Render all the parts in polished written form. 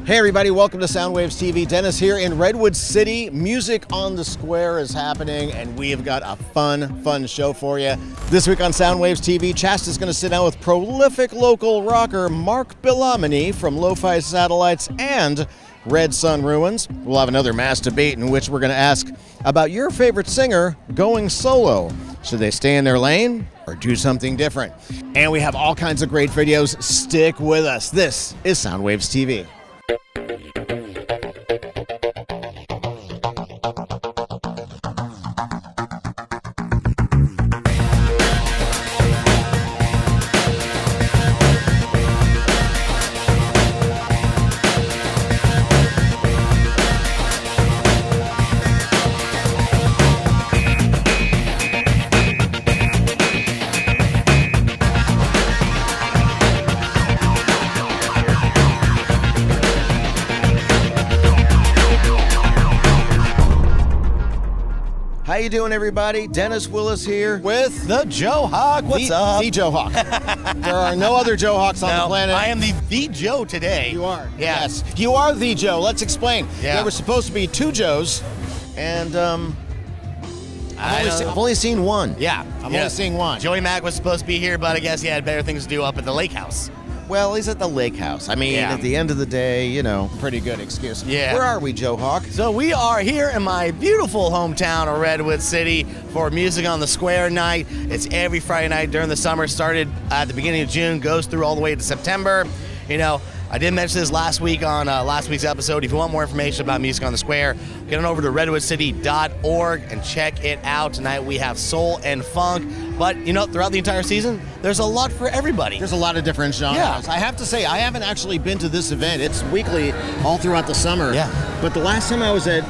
Hey everybody, welcome to Soundwaves TV. Dennis here in Redwood City. Music on the Square is happening and we have got a fun show for you. This week on Soundwaves TV, Chasta is going to sit down with prolific local rocker Marc Belluomini from Lofi Satellites and Red Sun Ruins. We'll have another mass debate in which we're going to ask about your favorite singer going solo. Should they stay in their lane or do something different? And we have all kinds of great videos. Stick with us. This is Soundwaves TV. How you doing, everybody? Dennis Willis here with the Joe Hawk. What's up? The Joe Hawk. There are no other Joe Hawks on the planet. I am the Joe today. You are. Yeah. Yes. You are the Joe. Let's explain. Yeah. There were supposed to be two Joes, and I've only seen one. Yeah. I'm only seeing one. Joey Mack was supposed to be here, but I guess he had better things to do up at the lake house. Well, he's at the lake house. I mean, at the end of the day, you know, pretty good excuse. Yeah. Where are we, Joe Hawk? So we are here in my beautiful hometown of Redwood City for Music on the Square night. It's every Friday night during the summer. Started at the beginning of June, goes through all the way to September. You know, I did mention this last week on last week's episode. If you want more information about Music on the Square, get on over to redwoodcity.org and check it out. Tonight we have soul and funk. But, you know, throughout the entire season, there's a lot for everybody. There's a lot of different genres. Yeah. I have to say, I haven't actually been to this event. It's weekly all throughout the summer. Yeah. But the last time I was at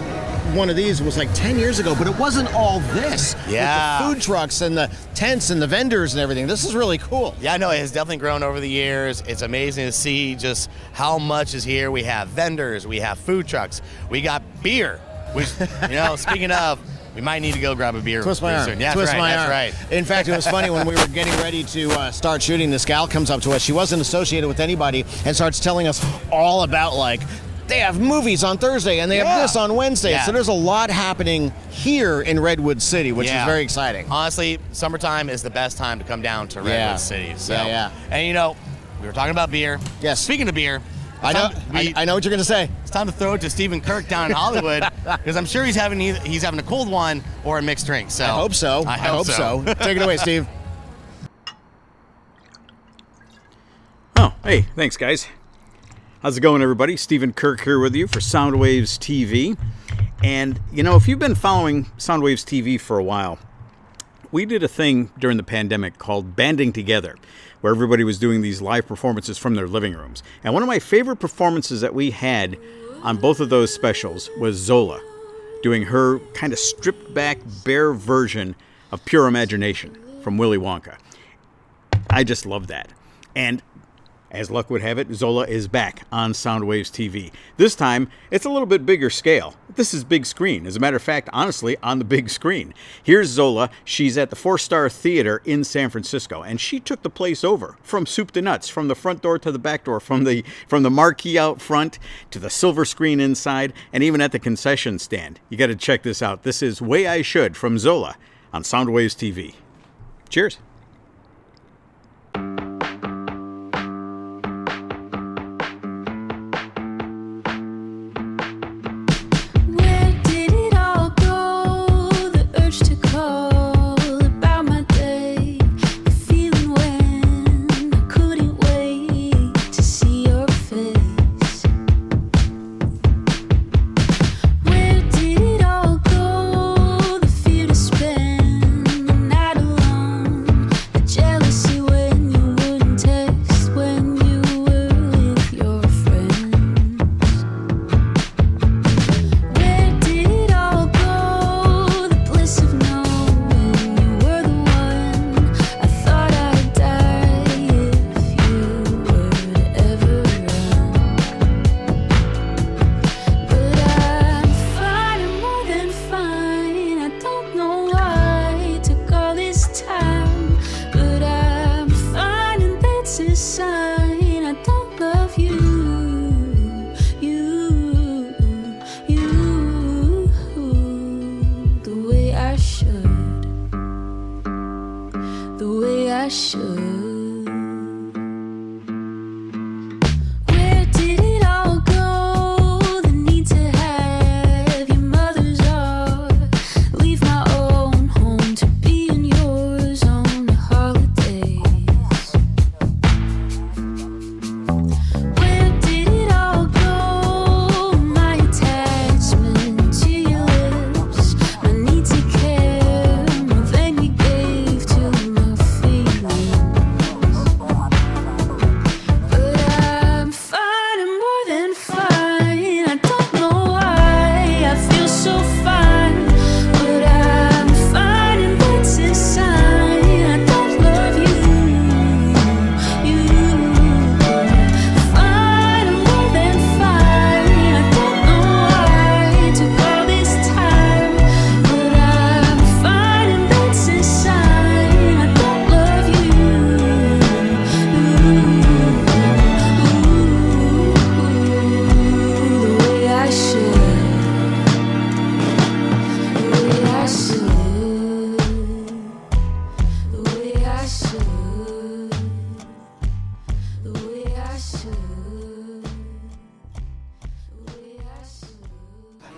one of these was like 10 years ago, but it wasn't all this. Yeah. With the food trucks and the tents and the vendors and everything. This is really cool. Yeah, no, it has definitely grown over the years. It's amazing to see just how much is here. We have vendors, we have food trucks, we got beer, which, you know, speaking of, we might need to go grab a beer. Twist my arm. Soon. Yeah, Twist my arm. That's right. In fact, it was funny when we were getting ready to start shooting, this gal comes up to us. She wasn't associated with anybody and starts telling us all about, like, they have movies on Thursday and they have this on Wednesday. Yeah. So there's a lot happening here in Redwood City, which is very exciting. Honestly, summertime is the best time to come down to Redwood City. So, yeah. And, you know, we were talking about beer. Yes. Speaking of beer, I know what you're going to say. it's time to throw it to Stephen Kirk down in Hollywood because I'm sure he's having a cold one or a mixed drink. So I hope so. I hope so. Take it away, Steve. Oh, hey, thanks, guys. How's it going, everybody? Stephen Kirk here with you for Soundwaves TV. And, you know, if you've been following Soundwaves TV for a while, we did a thing during the pandemic called Banding Together, where everybody was doing these live performances from their living rooms. And one of my favorite performances that we had on both of those specials was Zola, doing her kind of stripped back, bare version of Pure Imagination from Willy Wonka. I just love that. And as luck would have it, Zola is back on Soundwaves TV. This time, it's a little bit bigger scale. This is big screen. As a matter of fact, honestly, on the big screen. Here's Zola. She's at the 4-Star Theater in San Francisco, and she took the place over from soup to nuts, from the front door to the back door, from the marquee out front to the silver screen inside, and even at the concession stand. You got to check this out. This is Way I Should from Zola on Soundwaves TV. Cheers. Spend the night alone.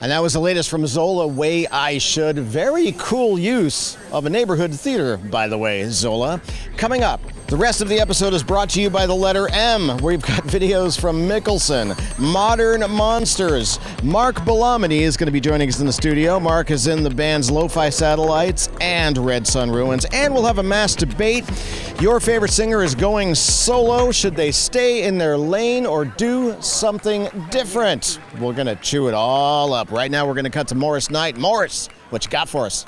And that was the latest from Zola, Way I Should. Very cool use of a neighborhood theater, by the way, Zola. Coming up, the rest of the episode is brought to you by the letter M. We've got videos from Mickelson, Modern Monsters. Marc Belluomini is going to be joining us in the studio. Marc is in the bands Lofi Satellites and Red Sun Ruins. And we'll have a mass debate. Your favorite singer is going solo. Should they stay in their lane or do something different? We're going to chew it all up. Right now, we're going to cut to Morris Knight. Morris, what you got for us?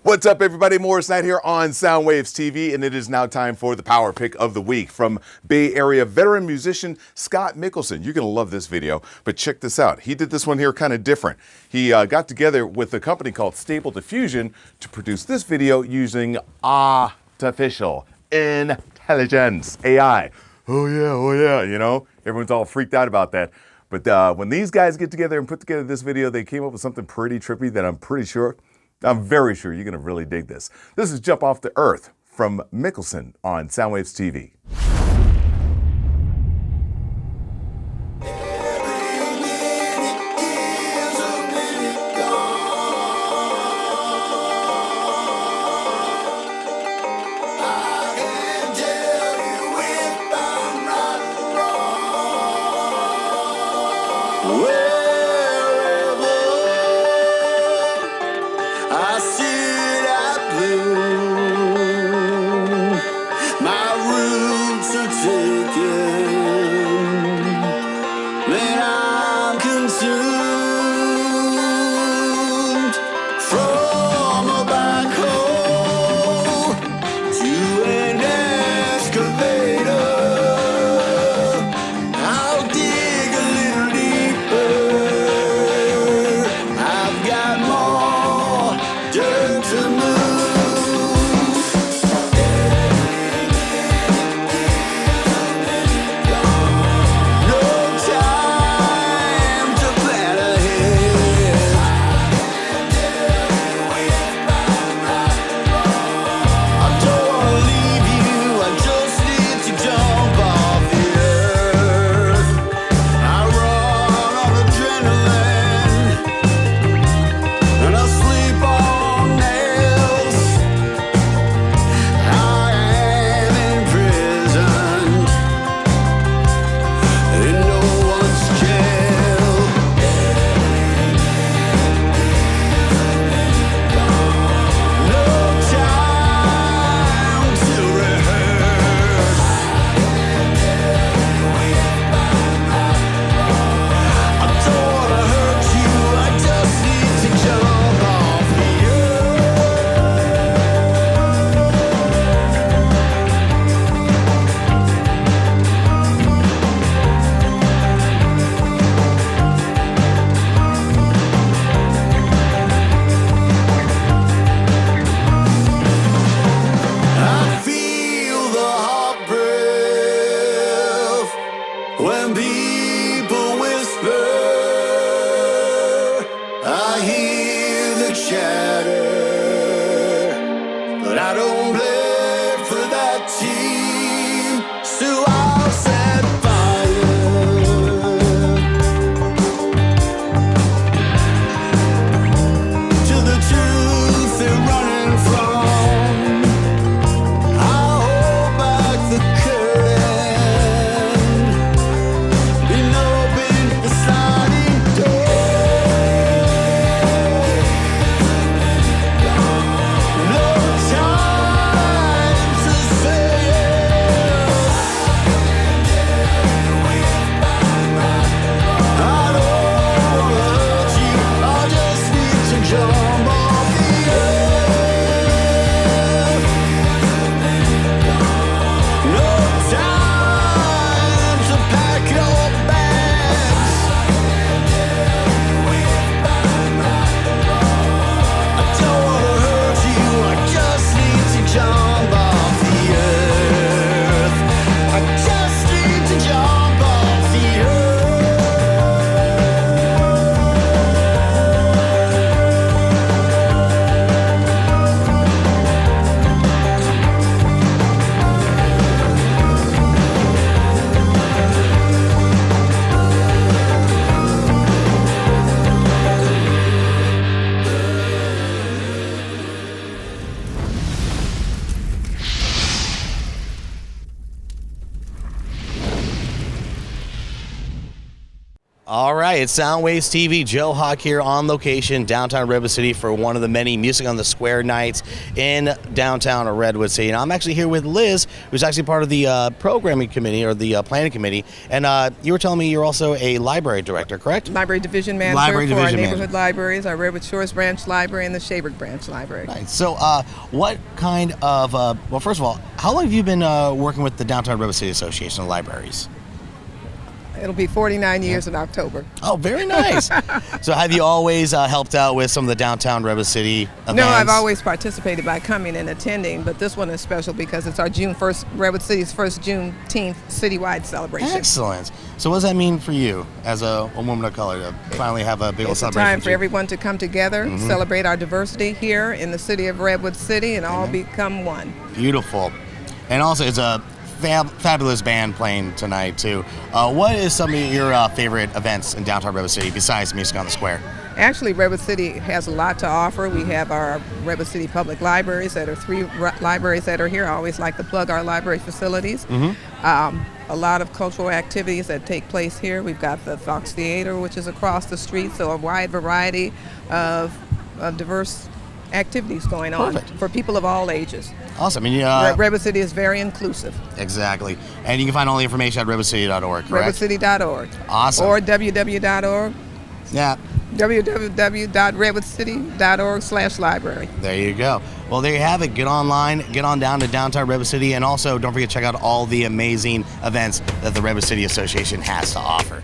What's up, everybody? Morris Knight here on Soundwaves TV, and it is now time for the Power Pick of the Week from Bay Area veteran musician Scott Mickelson. You're going to love this video, but check this out. He did this one here kind of different. He got together with a company called Stable Diffusion to produce this video using artificial intelligence, AI. Oh yeah, you know, everyone's all freaked out about that. But when these guys get together and put together this video, they came up with something pretty trippy that I'm very sure you're going to really dig this. This is Jump Off the Earth from Mickelson on Soundwaves TV. Say right, it's Soundwaves TV. Joe Hawk here on location, downtown Redwood City, for one of the many Music on the Square nights in downtown Redwood City. And I'm actually here with Liz, who's actually part of the programming committee or the planning committee. And you were telling me you're also a library director, correct? Library division manager for our neighborhood libraries, our Redwood Shores Branch Library and the Shaver Branch Library. Right. So what kind of, well, first of all, how long have you been working with the Downtown Redwood City Association of Libraries? It'll be 49 years in October. Oh, very nice. So have you always helped out with some of the downtown Redwood City events? No, I've always participated by coming and attending, but this one is special because it's our Redwood City's first Juneteenth citywide celebration. Excellent. So what does that mean for you as a woman of color to finally have a big old celebration? It's a time for everyone to come together, celebrate our diversity here in the city of Redwood City, and all become one. Beautiful. And also it's a fabulous band playing tonight too. What is some of your favorite events in downtown Redwood City besides Music on the Square? Actually, Redwood City has a lot to offer. We have our Redwood City Public Libraries that are 3 libraries that are here. I always like to plug our library facilities. A lot of cultural activities that take place here. We've got the Fox Theater, which is across the street, so a wide variety of diverse activities going on for people of all ages. Awesome. And, Redwood City is very inclusive. Exactly. And you can find all the information at redwoodcity.org, correct? redwoodcity.org. Awesome. Or www.org. Yeah. www.redwoodcity.org/library. There you go. Well, there you have it. Get online, get on down to downtown Redwood City, and also don't forget to check out all the amazing events that the Redwood City Association has to offer.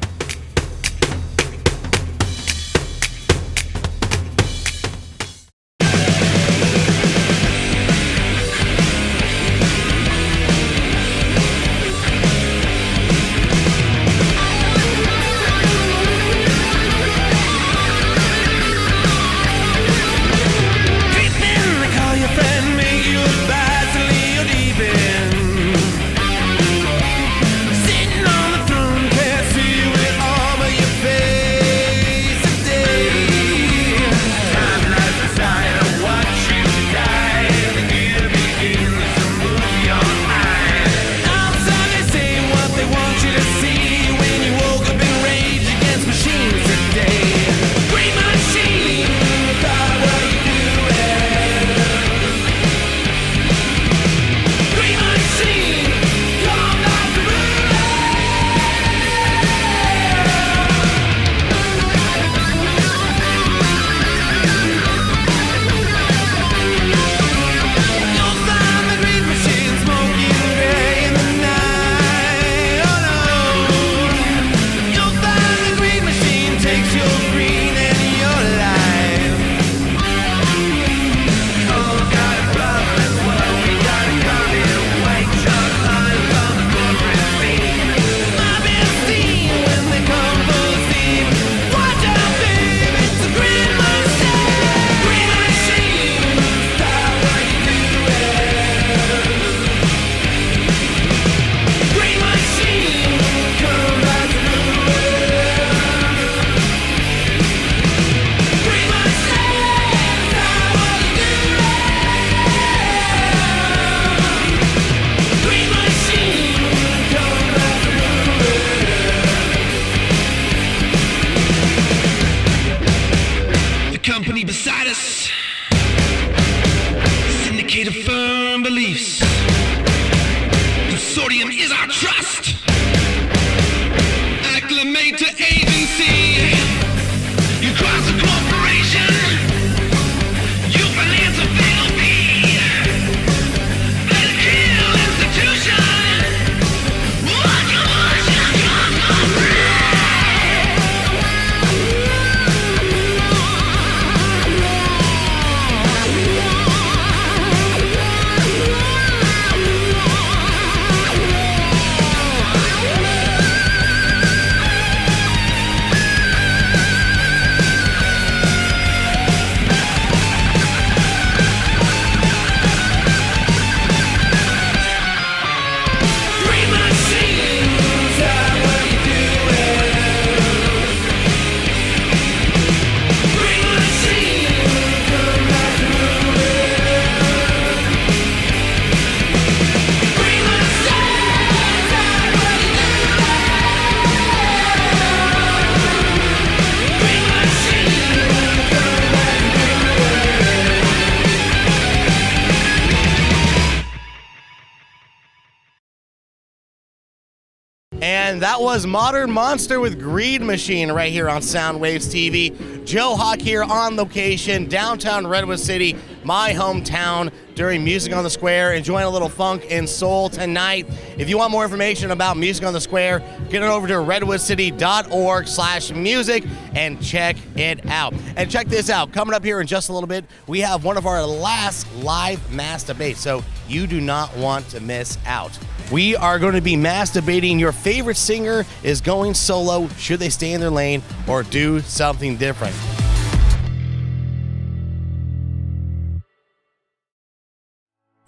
And that was Modern Monster with Greed Machine right here on Soundwaves TV. Joe Hawk here on location, downtown Redwood City, my hometown, during Music on the Square, enjoying a little funk and soul tonight. If you want more information about Music on the Square, get on over to redwoodcity.org/music and check it out. And check this out, coming up here in just a little bit, we have one of our last live mass debates, so you do not want to miss out. We are going to be mass debating your favorite singer is going solo, should they stay in their lane or do something different.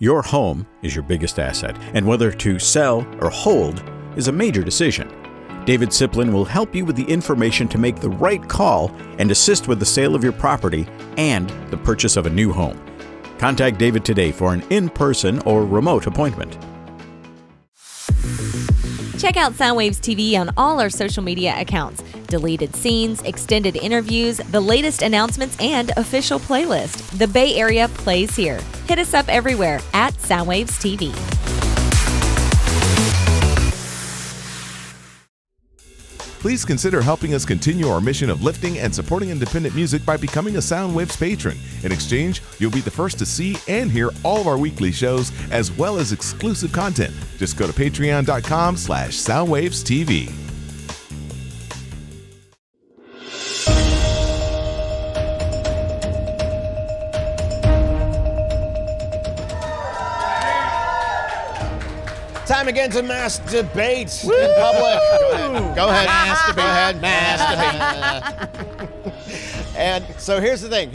Your home is your biggest asset, and whether to sell or hold is a major decision. David Siplin will help you with the information to make the right call and assist with the sale of your property and the purchase of a new home. Contact David today for an in-person or remote appointment. Check out Soundwaves TV on all our social media accounts. Deleted scenes, extended interviews, the latest announcements, and official playlist. The Bay Area plays here. Hit us up everywhere at Soundwaves TV. Please consider helping us continue our mission of lifting and supporting independent music by becoming a Soundwaves patron. In exchange, you'll be the first to see and hear all of our weekly shows, as well as exclusive content. Just go to patreon.com/SoundwavesTV. Time again to mass debate in public. Go ahead. Mass debate. Go ahead. Mass debate. And so here's the thing.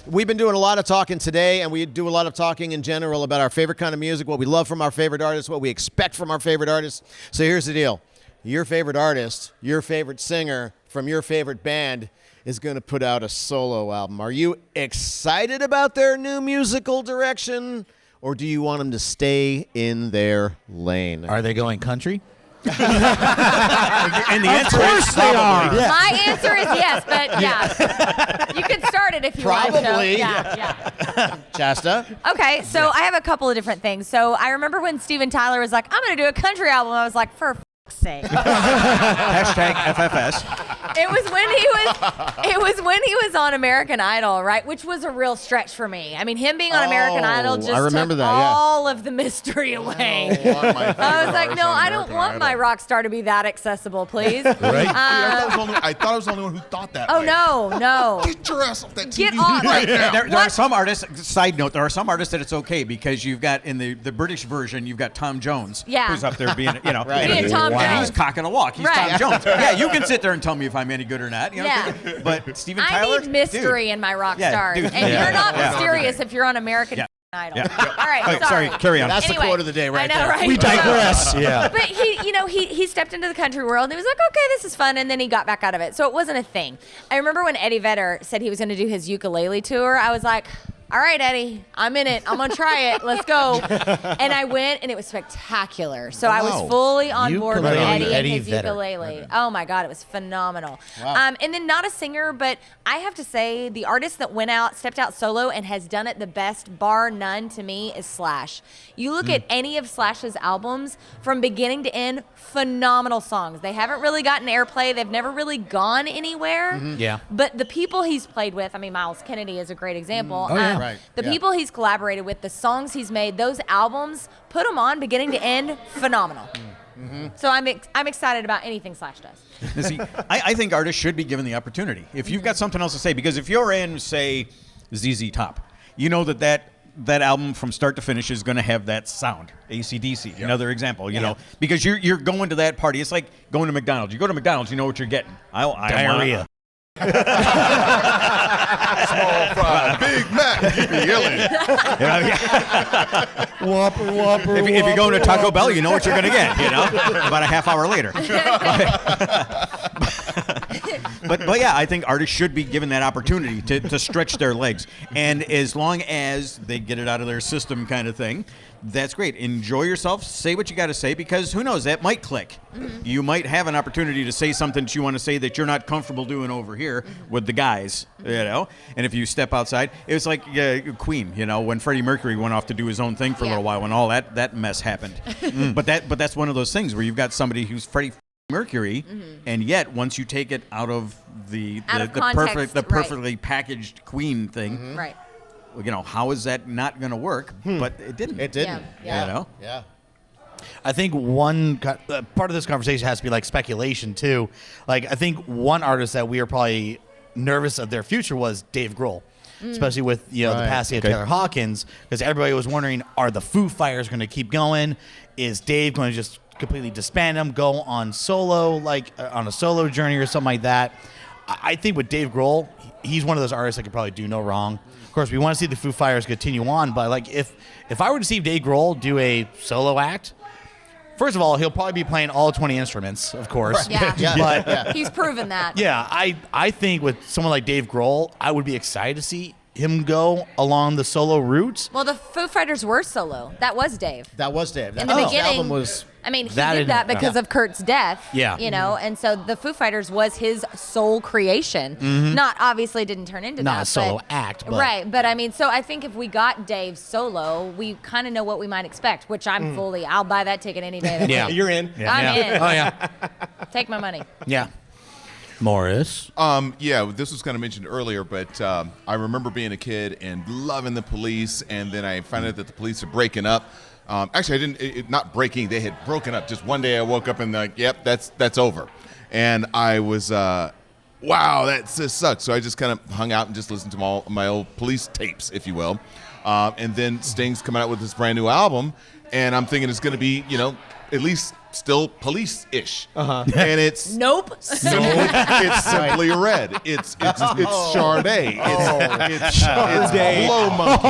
We've been doing a lot of talking today, and we do a lot of talking in general about our favorite kind of music, what we love from our favorite artists, what we expect from our favorite artists. So here's the deal. Your favorite artist, your favorite singer from your favorite band is going to put out a solo album. Are you excited about their new musical direction? Or do you want them to stay in their lane? Are they going country? And the answer is probably. Yeah. My answer is yes, but yeah. You can start it if you want to. Probably. Yeah. Shasta? Okay, so I have a couple of different things. So I remember when Steven Tyler was like, I'm going to do a country album. I was like, for fuck's sake. Hashtag FFS. It was when he was on American Idol, right? Which was a real stretch for me. I mean, him being on American Idol just took all of the mystery away. I was like, no, I don't want my rock star to be that accessible, please. Right? I thought I was the only one who thought that. Oh, way. no. Get your ass off that TV Get off right now. There are some artists, side note, there are some artists that it's okay because you've got, in the British version, you've got Tom Jones, who's up there being, Being Tom Jones. And he's cocking a walk. He's Right. Tom Jones. Yeah, you can sit there and tell me if I'm any good or not. But Steven Tyler, I need mystery in my rock stars. dude. And you're not mysterious if you're on American Idol. All right, sorry, carry on. That's the quote of the day right I know, there. right? We digress. Yeah. But he stepped into the country world and he was like, okay, this is fun. And then he got back out of it. So it wasn't a thing. I remember when Eddie Vedder said he was going to do his ukulele tour, I was like, all right, Eddie, I'm in it. I'm going to try it. Let's go. And I went, and it was spectacular. So I was fully on board with Eddie and his ukulele. Oh, my God. It was phenomenal. Wow. And then not a singer, but I have to say the artist that stepped out solo and has done it the best, bar none to me, is Slash. You look at any of Slash's albums from beginning to end, phenomenal songs. They haven't really gotten airplay. They've never really gone anywhere. Yeah. But the people he's played with, I mean, Miles Kennedy is a great example. Oh, yeah. People he's collaborated with, the songs he's made, those albums, put them on beginning to end, phenomenal. So I'm excited about anything Slash does. See, I think artists should be given the opportunity. If you've got something else to say, because if you're in, say, ZZ Top, you know that album from start to finish is going to have that sound. AC/DC, another example, you know, because you're going to that party. It's like going to McDonald's. You go to McDonald's, you know what you're getting. Diarrhea. Small fry, Big Mac, keep me yelling. Whopper. If you're going to Taco Bell, you know what you're going to get, about a half hour later. But yeah, I think artists should be given that opportunity to stretch their legs. And as long as they get it out of their system kind of thing, that's great. Enjoy yourself. Say what you got to say, because who knows, that might click. You might have an opportunity to say something that you want to say that you're not comfortable doing over here with the guys, And if you step outside, it was like Queen, when Freddie Mercury went off to do his own thing for a little while when all that mess happened. But that's one of those things where you've got somebody who's Freddie Mercury, and yet once you take it out of the context, perfectly packaged Queen thing, Right. you know, how is that not going to work? But it didn't. It didn't. Yeah. You know. Yeah. I think one part of this conversation has to be like speculation too. Like I think one artist that we are probably nervous of their future was Dave Grohl, especially with the passing of Taylor Hawkins, because everybody was wondering, are the Foo Fighters going to keep going? Is Dave going to just completely disband them, go on solo, like on a solo journey or something like that? I think with Dave Grohl, he's one of those artists that could probably do no wrong. Of course, we want to see the Foo Fighters continue on, but like if I were to see Dave Grohl do a solo act, first of all, he'll probably be playing all 20 instruments, of course. Yeah. But He's proven that. yeah, I think with someone like Dave Grohl, I would be excited to see him go along the solo route. Well, the Foo Fighters were solo. That was Dave. That was Dave. In the That beginning, album was. I mean, he That did and- that because yeah. of Kurt's death. Yeah. You know, and so the Foo Fighters was his sole creation. Not obviously didn't turn into Not that. a solo but- act, but Right. But I mean, so I think if we got Dave solo, we kind of know what we might expect, which I'm I'll buy that ticket any day. yeah, You're in. I'm in. Oh yeah, Take my money. yeah. Morris. Yeah, this was kind of mentioned earlier, but I remember being a kid and loving the Police, and then I found out that the Police are breaking up. Actually, I didn't. Not breaking. They had broken up. Just one day, I woke up and like, yep, that's over. And I was, wow, that just sucks. So I just kind of hung out and just listened to my old Police tapes, if you will. And then Sting's coming out with this brand new album, and I'm thinking it's going to be, you know, at least still Police-ish. And it's Nope. it's simply red. It's Sade. It's Blow Monkey.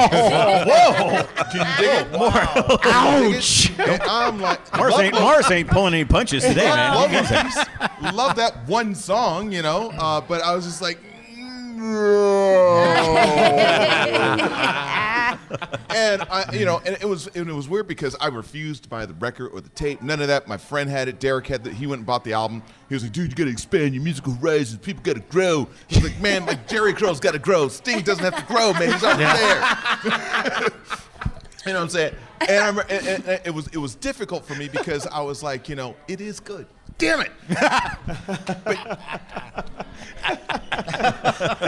Whoa! Can you dig it? Ouch! And I'm like, Morris ain't pulling any punches today, man. love Police. Love that one song, you know. But I was just like. And and it was weird because I refused to buy the record or the tape. None of that. My friend had it. Derek had he went and bought the album. He was like, "Dude, you got to expand your musical horizons. People got to grow." He was like, "Man, like Jerry Curl's got to grow. Sting doesn't have to grow, man. He's already there." You know what I'm saying? And I remember, and it was difficult for me because I was like, you know, it is good. Damn it!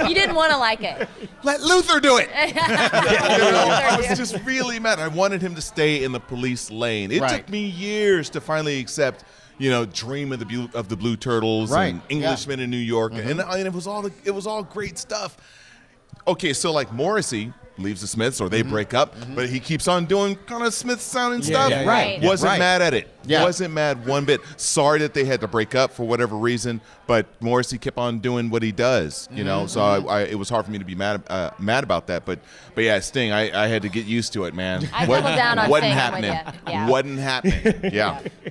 You didn't want to like it. Let Luther do it. I was Luther just really mad. I wanted him to stay in the Police lane. It took me years to finally accept, you know, Dream of the Blue Turtles and Englishman in New York, and it was all great stuff. Okay, so like Morrissey leaves the Smiths or they break up, but he keeps on doing kind of Smith sounding stuff. Right. Wasn't mad at it. Yeah. Wasn't mad one bit. Sorry that they had to break up for whatever reason, but Morrissey kept on doing what he does, you know. So it was hard for me to be mad about that. But yeah, Sting, I had to get used to it, man. I doubled down on wasn't Sting, I'm happening. with ya. Yeah. Wasn't happening.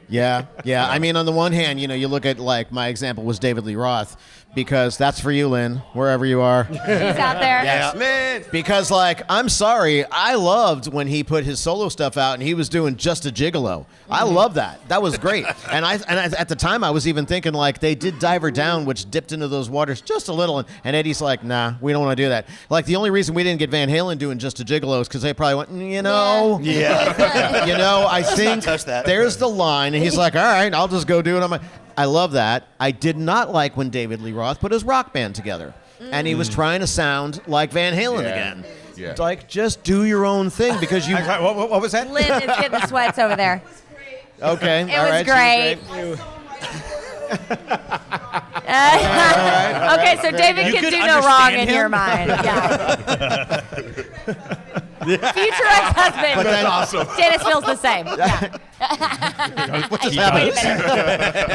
Yeah. Yeah. I mean, on the one hand, you know, you look at like my example was David Lee Roth, because that's for you, Lynn, wherever you are. He's out there. Lynn. Because like, I'm sorry, I loved when he put his solo stuff out and he was doing Just a Gigolo. I love that. That was great. and I at the time I was even thinking like they did Diver Down, which dipped into those waters just a little, and Eddie's like, nah, we don't want to do that. Like the only reason we didn't get Van Halen doing Just a Gigolo is because they probably went, you know, you know, I think touch that. there's the line, and he's like, all right, I'll just go do it on my. I love that. I did not like when David Lee Roth put his rock band together, and he was trying to sound like Van Halen again. Yeah. It's like, just do your own thing because you. What was that? Lynn is getting the sweats over there. Okay, It all was right, great. Okay, so David You can could do no wrong understand in your him? mind. Yeah. Future ex-husband. Then awesome. Dennis feels the same. Yeah.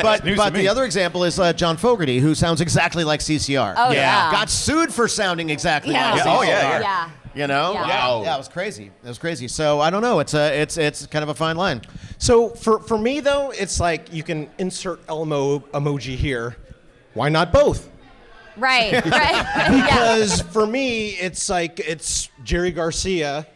But the other example is John Fogerty, who sounds exactly like CCR. Oh yeah. Got sued for sounding exactly Yeah. like CCR. Oh, yeah. Yeah. You know? Yeah. Wow. Yeah, it was crazy. It was crazy. So I don't know. It's kind of a fine line. So for me though, it's like you can insert Elmo emoji here. Why not both? Right. Right. Yeah. Because for me, it's like it's Jerry Garcia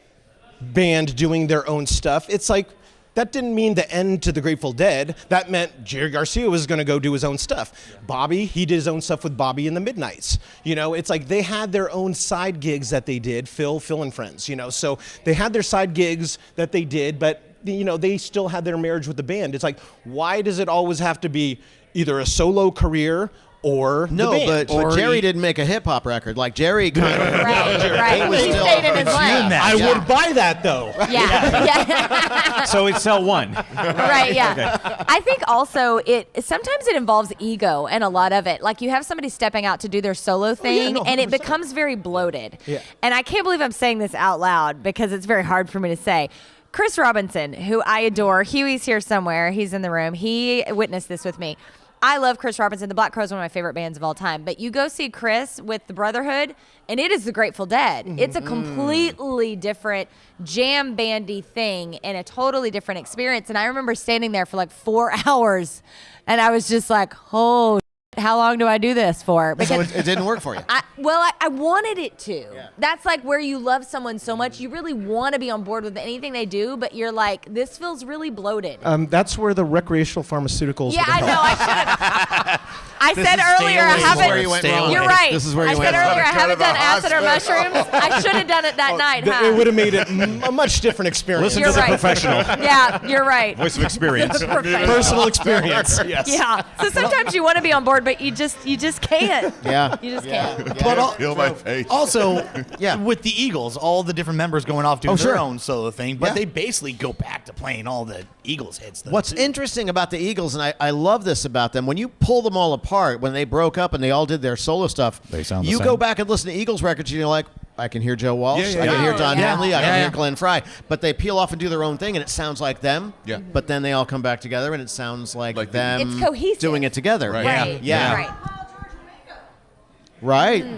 band doing their own stuff. It's like that didn't mean the end to the Grateful Dead. That meant Jerry Garcia was going to go do his own stuff. Bobby, he did his own stuff with Bobby and the Midnights. You know, it's like they had their own side gigs that they did, Phil and Friends, you know. So they had their side gigs that they did, but, you know, they still had their marriage with the band. It's like, why does it always have to be either a solo career or No, the band. but Jerry didn't make a hip hop record. Like Jerry kind of Right. was He still- stayed in his lane. I would buy that though. Yeah. So he'd sell one. Right, yeah. I think also sometimes it involves ego and a lot of it. Like you have somebody stepping out to do their solo thing and it becomes very bloated. Yeah. And I can't believe I'm saying this out loud because it's very hard for me to say. Chris Robinson, who I adore, Huey's here somewhere. He's in the room. He witnessed this with me. I love Chris Robinson. The Black Crowes are one of my favorite bands of all time. But you go see Chris with the Brotherhood, and it is the Grateful Dead. It's a completely different jam bandy thing and a totally different experience. And I remember standing there for like 4 hours, and I was just like, oh, how long do I do this for? So it didn't work for you. I wanted it to. Yeah. That's like where you love someone so much. You really want to be on board with anything they do, but you're like, this feels really bloated. That's where the recreational pharmaceuticals. Yeah, I know. I should have. I said earlier, I This is haven't. where you went wrong. You're right. This is where you I went said wrong. earlier, I haven't to the done acid or mushrooms. I should have done it that night, huh? It would have made it a much different experience. Listen You're to the right. professional. Yeah, you're right. Voice of experience. Professional. Personal experience. Yes. Yeah. So sometimes you want to be on board, but you just can't. Yeah. You just can't. But Feel my face. also, Yeah. with the Eagles, all the different members going off doing Oh, sure. their own solo thing, but Yeah. they basically go back to playing all the Eagles hits. Though, What's too. interesting about the Eagles, and I love this about them, when you pull them all apart, when they broke up and they all did their solo stuff, They sound the you same. go back and listen to Eagles records, and you're like, I can hear Joe Walsh, Yeah, yeah, I can yeah. hear Don Yeah. Henley, I can Yeah, hear yeah. Glenn Fry, but they peel off and do their own thing, and it sounds like them. Yeah. But then they all come back together, and it sounds like Like them It's cohesive. doing it together. Right. Right. Yeah. Right.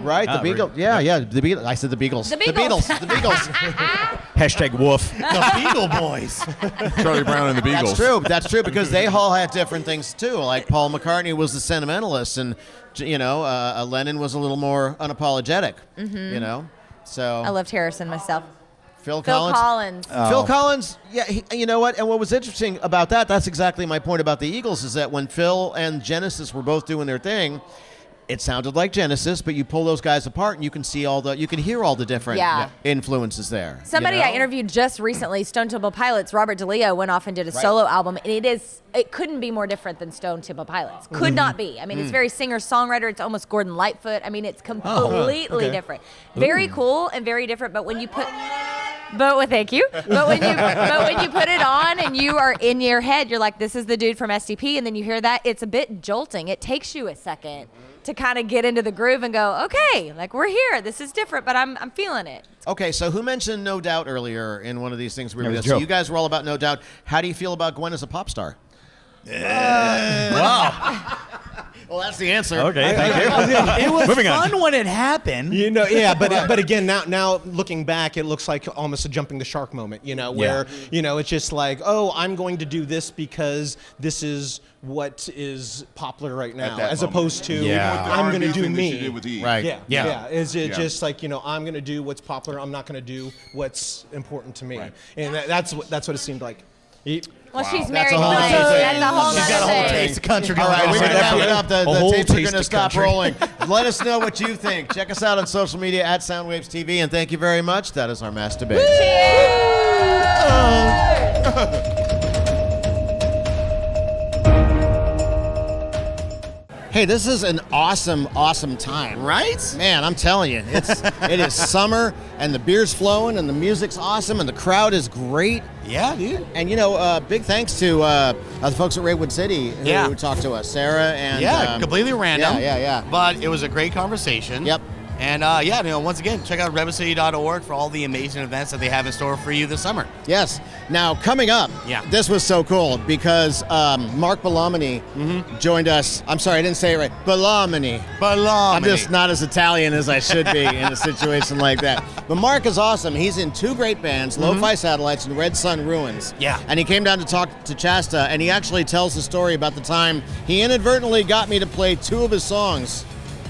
Right. The Ah, Beagles. Yeah. The Beagles. I said the Beagles. The Beagles. The Beagles. Hashtag woof. the Beagle Boys? Charlie Brown and the Beagles. That's true. That's true because they all had different things too. Like Paul McCartney was the sentimentalist, and Lennon was a little more unapologetic. You know, so I loved Harrison myself. Phil Phil Collins. Phil Collins, yeah, you know what? And what was interesting about that's exactly my point about the Eagles, is that when Phil and Genesis were both doing their thing, it sounded like Genesis, but you pull those guys apart and you can hear all the different influences there. Somebody you know? I interviewed just recently, Stone Temple Pilots, Robert DeLeo, went off and did a solo album, and it couldn't be more different than Stone Temple Pilots. Could not be. I mean, it's very singer-songwriter. It's almost Gordon Lightfoot. I mean, it's completely different. Very cool and very different, but when you put... thank you. But when you put it on and you are in your head, you're like, this is the dude from SDP, and then you hear that, it's a bit jolting. It takes you a second to kind of get into the groove and go, okay, like we're here. This is different, but I'm feeling it. Okay, so who mentioned No Doubt earlier in one of these things? was So Joe. you guys were all about No Doubt. How do you feel about Gwen as a pop star? Wow. Well, that's the answer. Okay, thank you. It was Moving on. fun when it happened. You know, yeah, but again, now looking back, it looks like almost a jumping the shark moment. You know, where it's just like, oh, I'm going to do this because this is what is popular right now, that as moment. opposed to Yeah. I'm going to do Thing that she me. did with Eve. Right. Yeah. Is it Yeah. just like, I'm going to do what's popular? I'm not going to do what's important to me. Right. And that's what it seemed like. Well, she's That's married a to whole Glenn. other thing. That's a whole She's got a other whole thing. taste of country All going right, on. we're going to wrap it up. The whole tapes are taste going to of stop country. rolling. Let us know what you think. Check us out on social media at Soundwaves TV, and thank you very much. That is our mass debate. Hey, this is an awesome, awesome time. Right? Man, I'm telling you, it is summer, and the beer's flowing, and the music's awesome, and the crowd is great. Yeah, dude. And big thanks to the folks at Redwood City who talked to us, Sarah and completely random. Yeah. But it was a great conversation. Yep. And once again, check out redwoodcity.org for all the amazing events that they have in store for you this summer. Yes. Now, coming up, this was so cool because Marc Belluomini joined us. I'm sorry, I didn't say it right. Belluomini. I'm just not as Italian as I should be in a situation like that. But Marc is awesome. He's in two great bands, Lofi Satellites and Red Sun Ruins. Yeah. And he came down to talk to Chasta, and he actually tells the story about the time he inadvertently got me to play two of his songs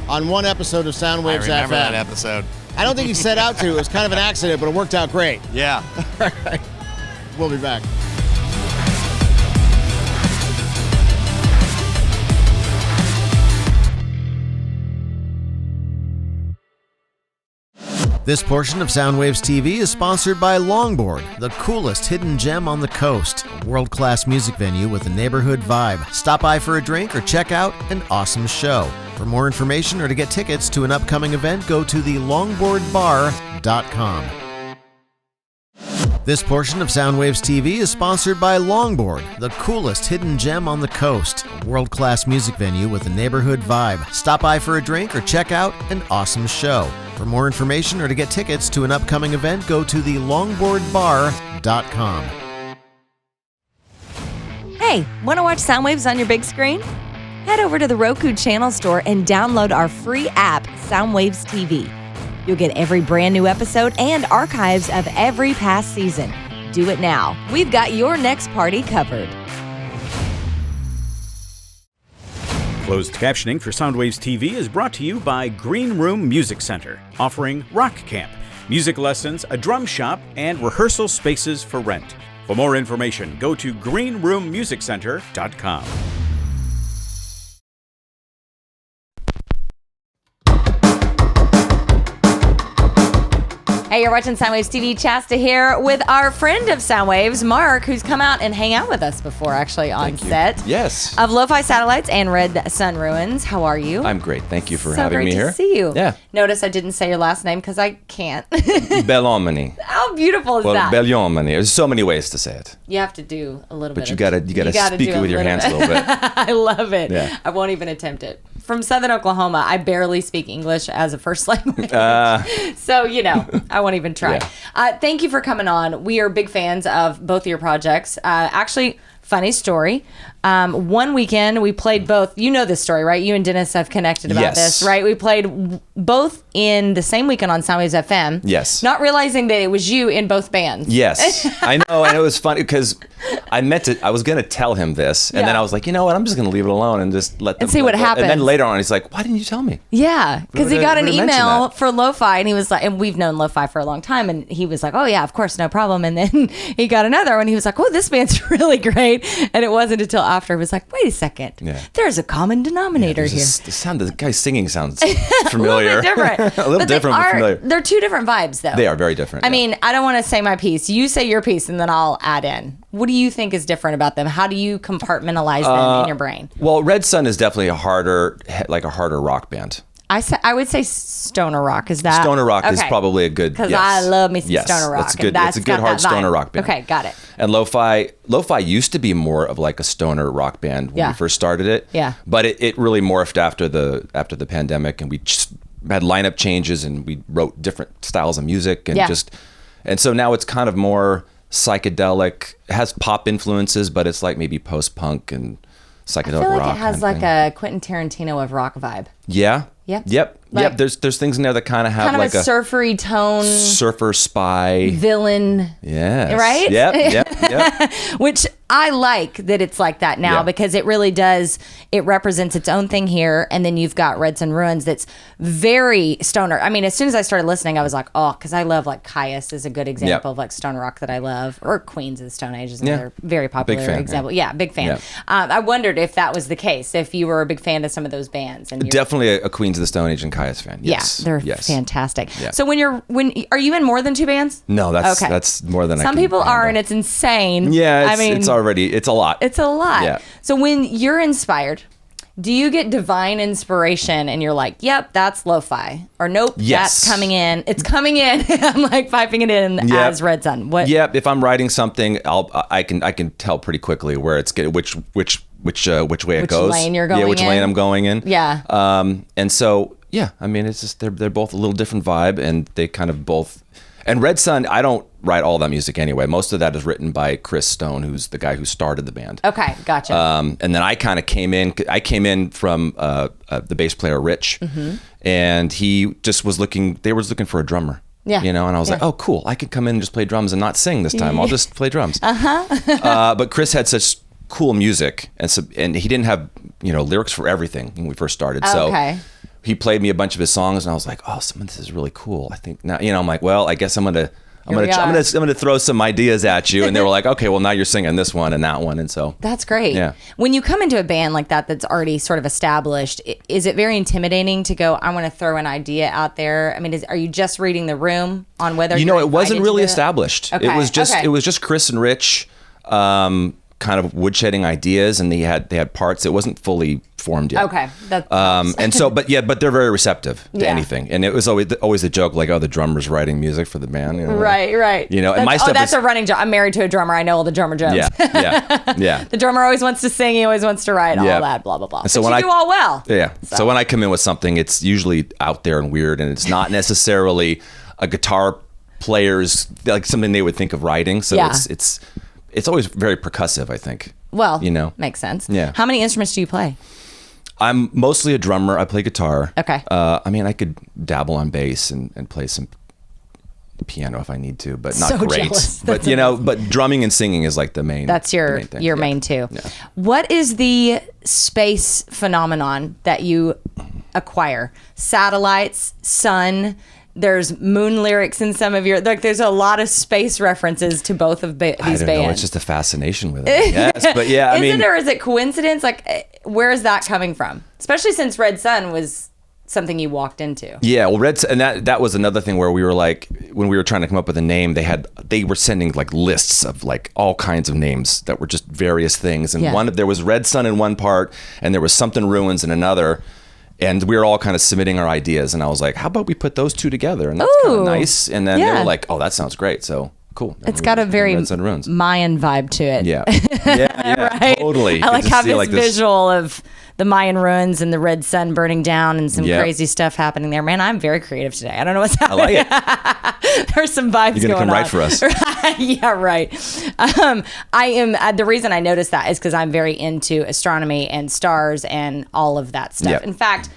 on one episode of Soundwaves I remember FM. that episode. I don't think he set out to. It was kind of an accident, but it worked out great. Yeah. We'll be back. This portion of Soundwaves TV is sponsored by Longboard, the coolest hidden gem on the coast. A world-class music venue with a neighborhood vibe. Stop by for a drink or check out an awesome show. For more information or to get tickets to an upcoming event, go to thelongboardbar.com. This portion of Soundwaves TV is sponsored by Longboard, the coolest hidden gem on the coast. A world-class music venue with a neighborhood vibe. Stop by for a drink or check out an awesome show. For more information or to get tickets to an upcoming event, go to thelongboardbar.com. Hey, want to watch Soundwaves on your big screen? Head over to the Roku channel store and download our free app, Soundwaves TV. You'll get every brand new episode and archives of every past season. Do it now. We've got your next party covered. Closed captioning for Soundwaves TV is brought to you by Green Room Music Center, offering rock camp, music lessons, a drum shop, and rehearsal spaces for rent. For more information, go to greenroommusiccenter.com. Hey, you're watching Soundwaves TV. Chasta here with our friend of Soundwaves, Marc, who's come out and hang out with us before, actually, on set. Yes. Of Lofi Satellites and Red Sun Ruins. How are you? I'm great. Thank you for so having me here. great to see you. Yeah. Notice I didn't say your last name because I can't. Belluomini. How beautiful is Well, that? Belluomini. There's so many ways to say it. You have to do a little bit. But you gotta speak it with your hands a little bit. I love it. Yeah. I won't even attempt it. From Southern Oklahoma, I barely speak English as a first language. So, I won't even try. Yeah. Thank you for coming on. We are big fans of both of your projects. Actually, funny story. One weekend, we played both. You know this story, right? You and Dennis have connected about this, right? We played both in the same weekend on Soundwaves FM. Yes. Not realizing that it was you in both bands. Yes. I know, and it was funny because I was going to tell him this, and then I was like, you know what, I'm just going to leave it alone and just let them. And see what happens. And then later on, he's like, why didn't you tell me? Yeah, because he got an Would've mentioned email that. for Lo-Fi, and he was like, and we've known Lo-Fi for a long time, and he was like, oh yeah, of course, no problem. And then he got another one. He was like, oh, this band's really great. And it wasn't until after he was like, wait a second, there's a common denominator here. The guy singing sounds familiar. A little bit different. A little different, but familiar. They're two different vibes, though. They are very different. I mean, I don't want to say my piece. You say your piece, and then I'll add in. What do you think is different about them? How do you compartmentalize them in your brain? Well, Red Sun is definitely a harder rock band. I would say stoner rock. Is that Stoner rock is probably a good, because I love me some stoner rock. That's good. It's a good hard stoner rock band. Okay, got it. And Lo-Fi used to be more of like a stoner rock band when we first started it. Yeah. But it really morphed after the pandemic, and we just had lineup changes, and we wrote different styles of music, and and so now it's kind of more psychedelic. It has pop influences, but it's like maybe post-punk and psychedelic rock. I feel like it has like a Quentin Tarantino of rock vibe. Yeah. Yep. Yep. Like, yep. There's things in there that kind of have like a surfery tone, surfer spy villain. Yeah. Right. Yep. Which I like that it's like that now because it really does. It represents its own thing here, and then you've got Red Sun Ruins that's very stoner. I mean, as soon as I started listening, I was like, oh, because I love like Caius is a good example of like stoner rock that I love, or Queens of the Stone Age is another very popular example. Yeah, big fan. Yeah. I wondered if that was the case, if you were a big fan of some of those bands. And definitely a Queens of the Stone Age and Caius fan. Yes. Yeah, they're fantastic. Yeah. So are you in more than two bands? No, that's more than some people are, and it's insane. Yeah, it's a lot. It's a lot. Yeah. So when you're inspired, do you get divine inspiration and you're like, yep, that's lo-fi, or nope, that's coming in. It's coming in. I'm like piping it in as Red Sun. What? Yep. If I'm writing something, I can tell pretty quickly where it's getting which way it goes. Which lane you're going in. Yeah, which lane I'm going in. Yeah. And so I mean, it's just they're both a little different vibe, and they kind of both. And Red Sun, I don't write all that music anyway. Most of that is written by Chris Stone, who's the guy who started the band. Okay, gotcha. And then I kind of came in. I came in from the bass player Rich, and he just was looking. They were looking for a drummer. Yeah. And I was like, oh, cool. I could come in and just play drums and not sing this time. I'll just play drums. But Chris had such cool music, and he didn't have lyrics for everything when we first started. So he played me a bunch of his songs, and I was like, oh, some of this is really cool. I think now, I'm like, well, I guess I'm gonna I'm gonna throw some ideas at you, and they were like, okay, well now you're singing this one and that one, and so that's great. Yeah. When you come into a band like that that's already sort of established, is it very intimidating to go, I want to throw an idea out there? I mean, are you just reading the room on whether it wasn't really established. Okay. It was just Chris and Rich, kind of woodshedding ideas, and they had parts. It wasn't fully formed yet. Okay. And so, but they're very receptive to anything. And it was always the joke, like, oh, the drummer's writing music for the band. Right. And my stuff that's a running joke. I'm married to a drummer. I know all the drummer jokes. Yeah. The drummer always wants to sing. He always wants to write all that, blah, blah, blah. And so but you do all well. Yeah. So when I come in with something, it's usually out there and weird, and it's not necessarily a guitar player's, like something they would think of writing. So it's always very percussive, I think. Well, makes sense. Yeah. How many instruments do you play? I'm mostly a drummer. I play guitar. Okay. I mean, I could dabble on bass and play some piano if I need to, but not so great. Jealous. But but drumming and singing is like the main. That's your main too. Yeah. What is the space phenomenon that you acquire? Satellites, sun. There's moon lyrics in some of your, like, there's a lot of space references to both of these bands. I don't know, it's just a fascination with it, yes. But yeah, I mean. Or is it coincidence? Like, where is that coming from? Especially since Red Sun was something you walked into. Yeah, well, and that was another thing where we were like, when we were trying to come up with a name, they were sending like lists of like all kinds of names that were just various things. And there was Red Sun in one part, and there was Something Ruins in another. And we were all kind of submitting our ideas, and I was like, how about we put those two together? And that's kind of nice. And then they were like, oh, that sounds great. So cool. It's got a very Mayan vibe to it. Yeah. Right? Totally. I like how this visual of the Mayan ruins and the red sun burning down and some crazy stuff happening there. Man, I'm very creative today. I don't know what's happening. I like it. There's some vibes going on. You're going to come write for us. Yeah, right. I am. The reason I noticed that is because I'm very into astronomy and stars and all of that stuff. Yep. In fact,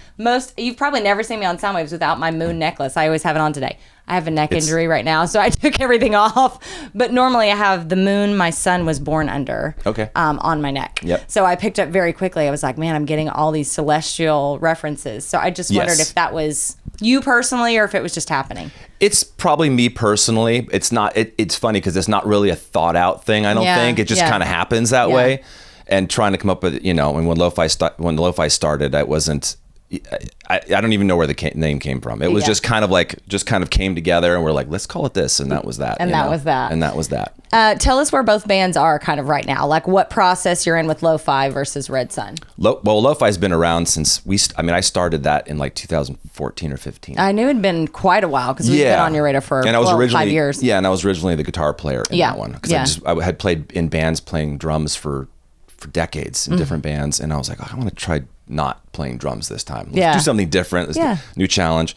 you've probably never seen me on Soundwaves without my moon necklace. I always have it on today. I have a neck injury right now, so I took everything off. But normally I have the moon my son was born under on my neck. Yep. So I picked up very quickly. I was like, man, I'm getting all these celestial references. So I just wondered if that was you personally or if it was just happening. It's probably me personally. It's not. It's funny because it's not really a thought out thing. I don't think it just kind of happens that way. And trying to come up with, and when Lo-Fi started, I wasn't. I don't even know where the name came from. It was just kind of came together, and we're like, let's call it this, and that was that. And that was that. And that was that. Tell us where both bands are kind of right now. Like what process you're in with Lo-Fi versus Red Sun. Lo-Fi's been around since I started that in like 2014 or 15. I knew it'd been quite a while because we've been on your radar for 5 years. Yeah, and I was originally the guitar player in that one because I had played in bands playing drums for decades in different bands, and I was like, I want to try not playing drums this time. Let's do something different. Let's do a new challenge.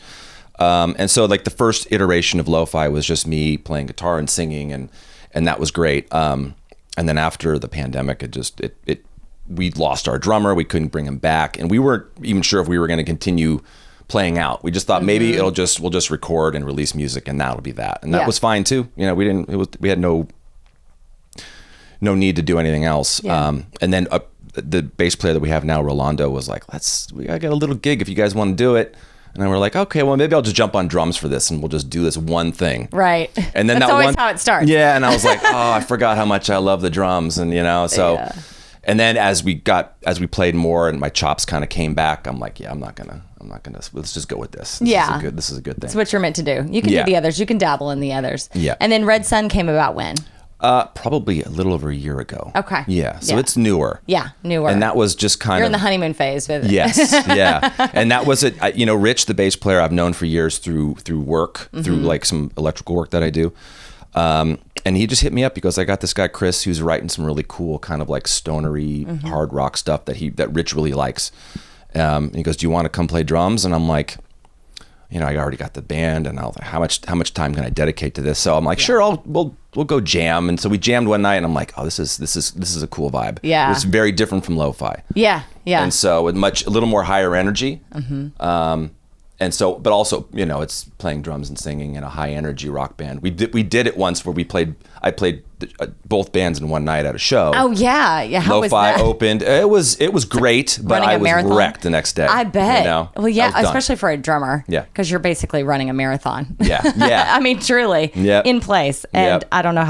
And so like the first iteration of Lo-Fi was just me playing guitar and singing, and that was great. And then after the pandemic, we lost our drummer. We couldn't bring him back, and we weren't even sure if we were going to continue playing out. We just thought maybe we'll just record and release music, and that'll be that. And that was fine too. We had no need to do anything else. And then the bass player that we have now, Rolando, was like, I got a little gig if you guys want to do it. And then we're like, okay, well, maybe I'll just jump on drums for this and we'll just do this one thing. Right. And then that's always how it starts. Yeah. And I was like, I forgot how much I love the drums. And, and then as we played more and my chops kind of came back, I'm like, I'm not gonna, let's just go with this. This is a good thing. That's what you're meant to do. You can do the others. You can dabble in the others. Yeah. And then Red Sun came about when? Probably a little over a year ago. Okay. Yeah. So it's newer. Yeah, newer. And that was just kind of... You're in the honeymoon phase with it. Yes. Yeah. And that was it. Rich, the bass player, I've known for years through work, through like some electrical work that I do. And he just hit me up because I got this guy, Chris, who's writing some really cool kind of like stonery hard rock stuff that Rich really likes. And he goes, do you want to come play drums? And I'm like... I already got the band, and I was like, how much time can I dedicate to this? So I'm like, sure, we'll go jam. And so we jammed one night, and I'm like, oh, this is a cool vibe. Yeah, it's very different from Lo-Fi. Yeah. And so with a little more higher energy. And so, but also, it's playing drums and singing in a high energy rock band. We did it once where I played both bands in one night at a show. Oh yeah. How was Lo-Fi that? opened. It was great, but Running a I was marathon? wrecked the next day. I bet. You know? Well, I yeah, was done. especially for a drummer. Yeah. Because you're basically running a marathon. Yeah. I mean, truly. Yep. In place. And Yep. I don't know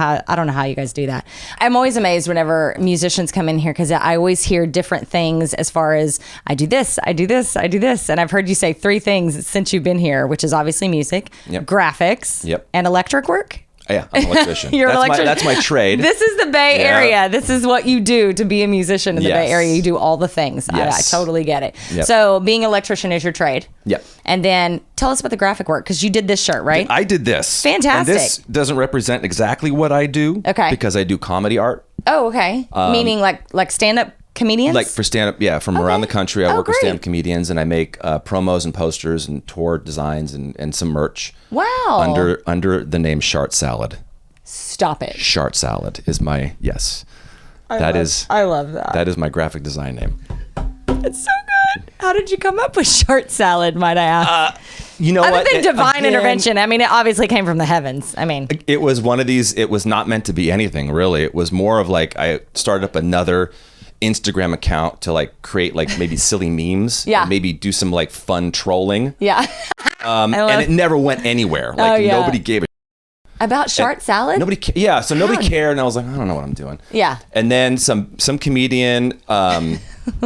how you guys do that. I'm always amazed whenever musicians come in here because I always hear different things as far as I do this, I do this, I do this. And I've heard you say 3 things since you've been here, which is obviously music, Yep. graphics, Yep. and electric work. Yeah, I'm an electrician. You're an electrician. That's my trade. This is the Bay Yeah. Area. This is what you do to be a musician in the Bay Yes. Area. You do all the things. Yes. I totally get it. Yep. So being an electrician is your trade. Yep. And then tell us about the graphic work because you did this shirt, right? I did this. Fantastic. And this doesn't represent exactly what I do. Okay. Because I do comedy art. Oh, okay. Meaning like stand-up comedians? Like for stand-up, yeah, from around the country. I work with great. stand-up comedians, and I make promos and posters and tour designs and some merch. Wow. Under the name Shart Salad. Stop it. Shart Salad is my, yes. I love that. That is my graphic design name. It's so good. How did you come up with short salad, might I ask? You know Other what? than divine Again, intervention. I mean, it obviously came from the heavens. I mean, it was one of these, it was not meant to be anything, really. It was more of like, I started up another Instagram account to like create like maybe silly memes. Yeah. And maybe do some like fun trolling. yeah. And it never went anywhere. Like yeah. nobody gave a About short salad? so nobody cared, and I was like, I don't know what I'm doing. Yeah. And then some comedian, I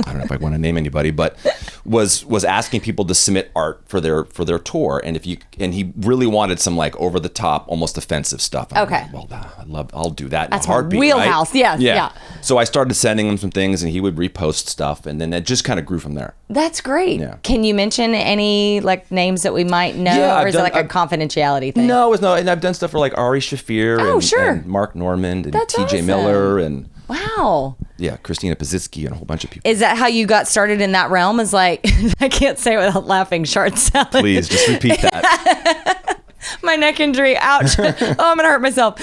don't know if I want to name anybody, but was asking people to submit art for their tour, and he really wanted some like over the top, almost offensive stuff. I'm Okay. like, well, I'll do that. That's in a heartbeat, my wheelhouse. Right? Yes, yeah. So I started sending him some things, and he would repost stuff, and then it just kind of grew from there. That's great. Yeah. Can you mention any like names that we might know, Yeah, or is it like a confidentiality thing? No, and I've done stuff for like Ari Shafir Oh, and, sure. and Mark Normand and That's TJ awesome. Miller and Wow. yeah, Christina Pazitsky and a whole bunch of people. Is that how you got started in that realm? Is like, I can't say it without laughing, short salad. Please just repeat that. My neck injury. Ouch. Oh, I'm going to hurt myself.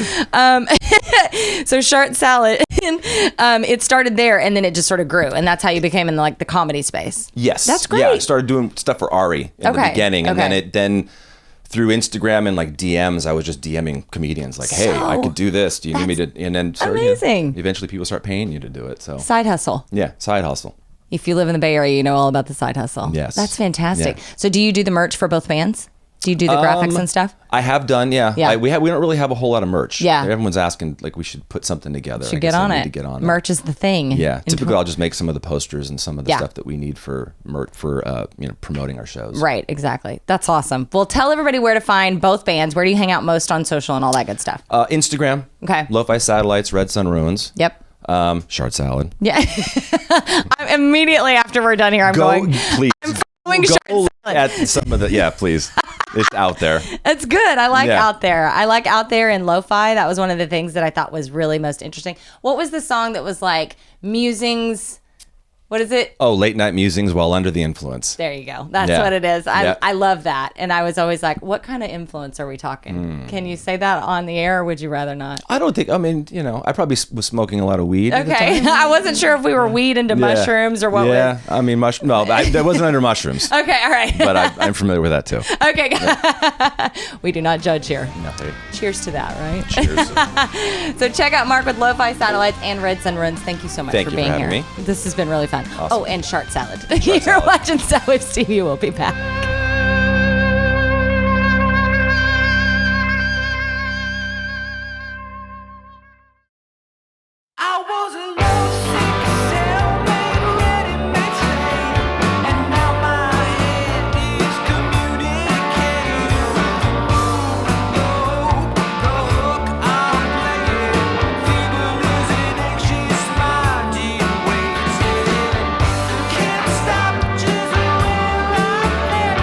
So short salad, it started there and then it just sort of grew. And that's how you became in like the comedy space. Yes. That's great. Yeah, I started doing stuff for Ari in the Okay, beginning. And okay. then through Instagram and like DMs, I was just DMing comedians like, hey, I could do this. Do you need me to? And then amazing. Eventually people start paying you to do it. So Side hustle. yeah, side hustle. If you live in the Bay Area, you know all about the side hustle. Yes. That's fantastic. Yeah. So do you do the merch for both bands? Do you do the graphics and stuff? I have done, yeah. Yeah. We don't really have a whole lot of merch. Yeah. Everyone's asking like we should put something together. Should I get guess I on need it. to get on it. Merch is the thing. Yeah. In Typically, I'll just make some of the posters and some of the Yeah. stuff that we need for promoting our shows. Right, exactly. That's awesome. Well, tell everybody where to find both bands. Where do you hang out most on social and all that good stuff? Instagram. Okay. Lofi Satellites, Red Sun Ruins. Yep. Shart Salad. Yeah. Immediately after we're done here, I'm going. Please. Following Go Shart look Salad. at some of the. Yeah, please. It's out there. That's good. I like Yeah. Out There. I like Out There and Lo-Fi. That was one of the things that I thought was really most interesting. What was the song that was like musings? What is it? Oh, late night musings while under the influence. There you go. That's Yeah. what it is. Yeah. I love that. And I was always like, what kind of influence are we talking? Can you say that on the air or would you rather not? I don't think. I mean, I probably was smoking a lot of weed. At the Okay. time. I wasn't sure if we were weed into mushrooms or what Yeah, was. I mean, no, that wasn't under mushrooms. Okay, all right. But I'm familiar with that too. Okay. We do not judge here. No, hey, Cheers to that, right? cheers. So check out Marc with Lo-Fi Satellites and Red Sun Runs. Thank you so much Thank for you being for having here. me. This has been really fun. Awesome. Oh, and Shart Salad. You're Salad. watching Soundwaves TV. We'll be back. Can't stop just when I let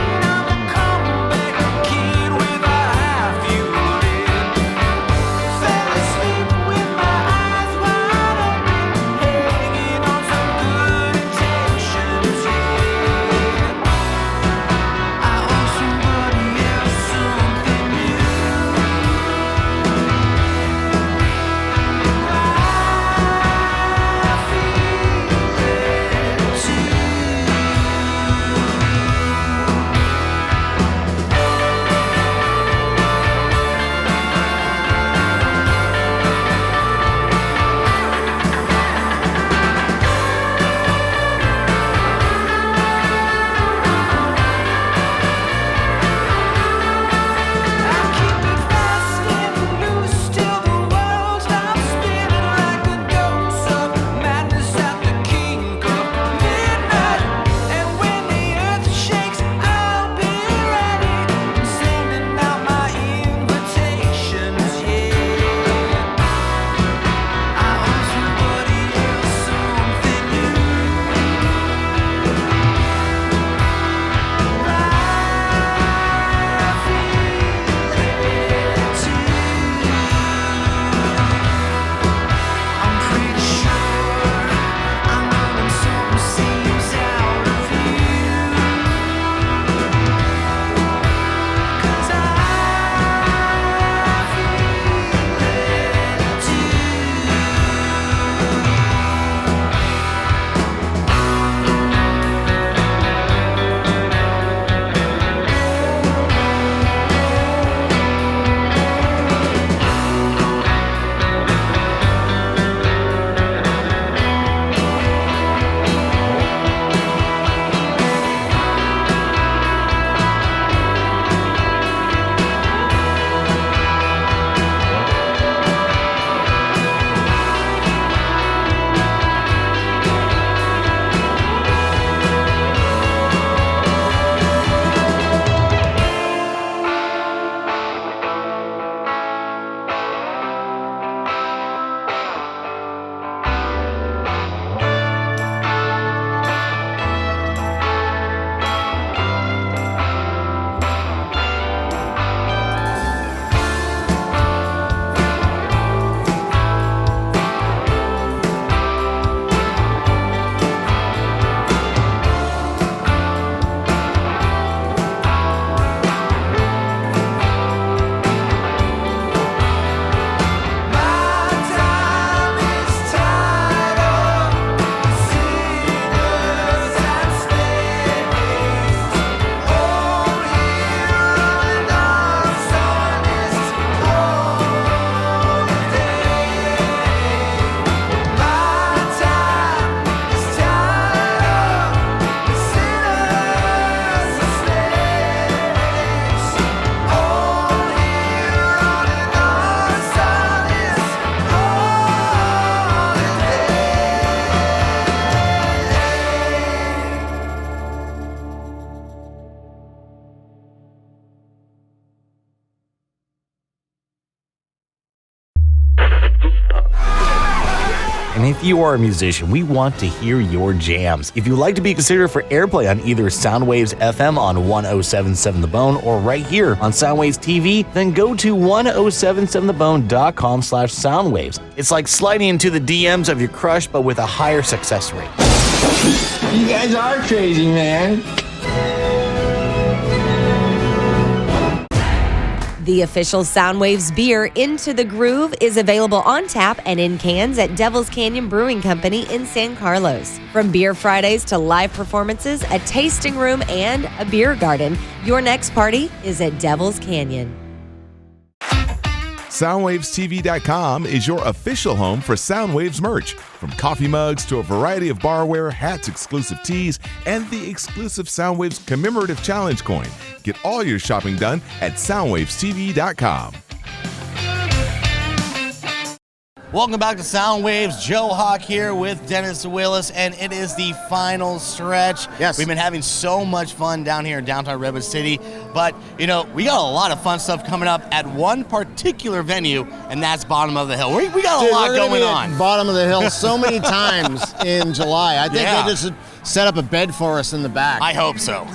And if you are a musician, we want to hear your jams. If you'd like to be considered for airplay on either Soundwaves FM on 107.7 The Bone or right here on Soundwaves TV, then go to 1077thebone.com/soundwaves. It's like sliding into the DMs of your crush, but with a higher success rate. You guys are crazy, man. The official Soundwaves beer, Into the Groove, is available on tap and in cans at Devil's Canyon Brewing Company in San Carlos. From beer Fridays to live performances, a tasting room, and a beer garden, your next party is at Devil's Canyon. SoundwavesTV.com is your official home for Soundwaves merch. From coffee mugs to a variety of barware, hats, exclusive tees, and the exclusive Soundwaves commemorative challenge coin. Get all your shopping done at SoundwavesTV.com. Welcome back to Soundwaves. Joe Hawk here with Dennis Willis, and it is the final stretch. Yes. We've been having so much fun down here in downtown Redwood City, but, we got a lot of fun stuff coming up at one particular venue, and that's Bottom of the Hill. We got a lot we're gonna going be at on. Bottom of the Hill so many times in July. I think they just set up a bed for us in the back. I hope so.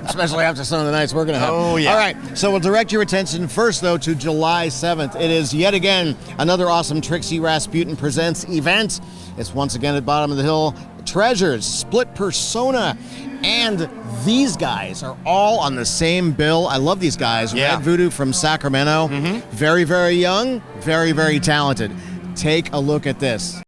Especially after some of the nights we're going to have. Oh, yeah. All right, so we'll direct your attention first, though, to July 7th. It is yet again another awesome Trixie Rasputin Presents event. It's once again at Bottom of the Hill. Treasures, Split Persona, and these guys are all on the same bill. I love these guys. Yeah. Red Voodoo from Sacramento. Very, very young, very, very talented. Take a look at this.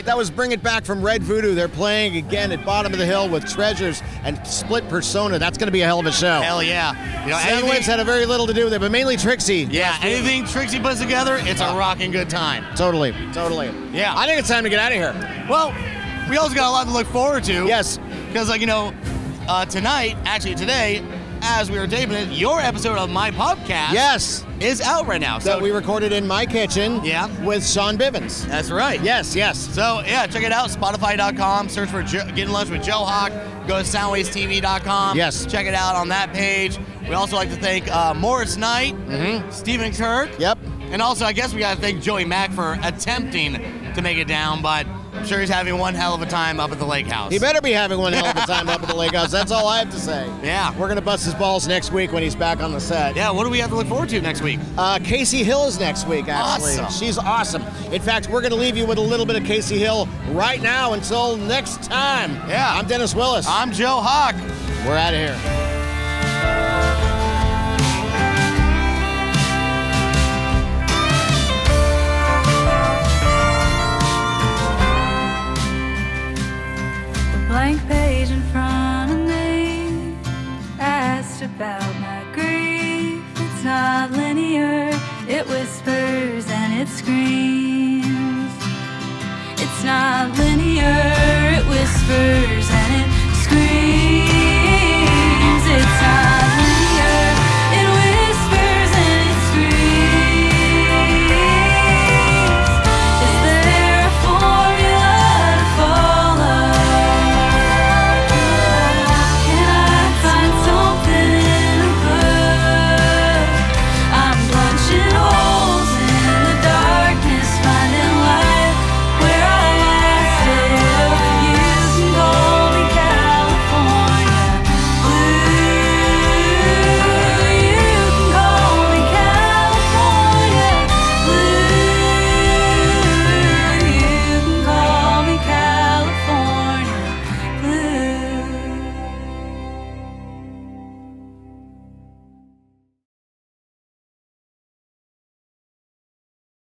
right, that was Bring It Back from Red Voodoo. They're playing again at Bottom of the Hill with Treasures and Split Persona. That's going to be a hell of a show. Hell yeah. Soundwaves had a very little to do with it, but mainly Trixie. Yeah, anything Trixie puts together, it's a rocking good time. Totally. Yeah. I think it's time to get out of here. Well, we also got a lot to look forward to. Yes. Because, today, as we were taping it, your episode of my podcast is out right now. So we recorded in my kitchen with Sean Bivens. That's right. Yes. So, check it out, Spotify.com, search for Getting Lunch with Joe Hawk, go to SoundwavesTV.com. Yes. Check it out on that page. We also like to thank Morris Knight, Stephen Kirk. Yep. And also, I guess we got to thank Joey Mack for attempting to make it down, but I'm sure he's having one hell of a time up at the lake house. He better be having one hell of a time up at the lake house. That's all I have to say. Yeah. We're going to bust his balls next week when he's back on the set. Yeah, what do we have to look forward to next week? Casey Hill is next week, actually. Awesome. She's awesome. In fact, we're going to leave you with a little bit of Casey Hill right now until next time. Yeah. I'm Dennis Willis. I'm Joe Hawk. We're out of here. Blank page in front of me, asked about my grief. It's not linear, it whispers and it screams. It's not linear, it whispers.